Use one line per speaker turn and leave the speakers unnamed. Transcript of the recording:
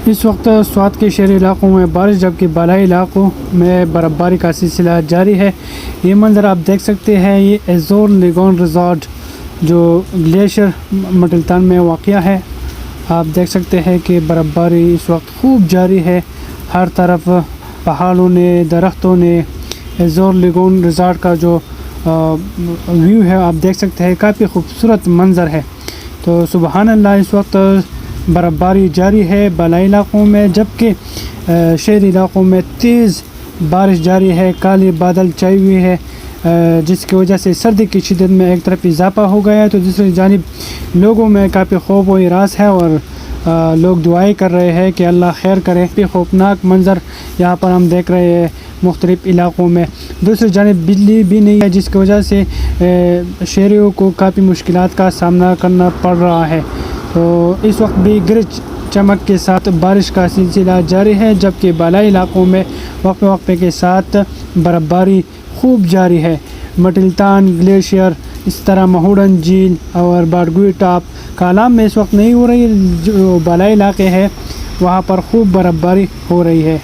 اس وقت سوات کے شہری علاقوں میں بارش جبکہ بالائی علاقوں میں برف باری کا سلسلہ جاری ہے۔ یہ منظر آپ دیکھ سکتے ہیں، یہ ایزور لیگون ریزارٹ جو گلیشیئر مٹلتان میں واقع ہے۔ آپ دیکھ سکتے ہیں کہ برف باری اس وقت خوب جاری ہے، ہر طرف پہاڑوں نے، درختوں نے ایزور لیگون ریزارٹ کا جو ویو ہے آپ دیکھ سکتے ہیں، کافی خوبصورت منظر ہے۔ تو سبحان اللہ، اس وقت برف باری جاری ہے بالائی علاقوں میں، جبکہ شہری علاقوں میں تیز بارش جاری ہے، کالے بادل چھائے ہوئے ہے، جس کی وجہ سے سردی کی شدت میں ایک طرف اضافہ ہو گیا ہے، تو دوسری جانب لوگوں میں کافی خوف و ہراس ہے اور لوگ دعائیں کر رہے ہیں کہ اللہ خیر کرے۔ خوفناک منظر یہاں پر ہم دیکھ رہے ہیں مختلف علاقوں میں۔ دوسری جانب بجلی بھی نہیں ہے، جس کی وجہ سے شہریوں کو کافی مشکلات کا سامنا کرنا پڑ رہا ہے۔ تو اس وقت بھی گرج چمک کے ساتھ بارش کا سلسلہ جاری ہے، جبکہ بالائی علاقوں میں وقفے وقفے کے ساتھ برف باری خوب جاری ہے۔ مٹلتان گلیشیئر، اس طرح مہوڈن جھیل اور باڈگوئی ٹاپ کالام میں اس وقت نہیں ہو رہی، جو بالائی علاقے ہے وہاں پر خوب برف باری ہو رہی ہے۔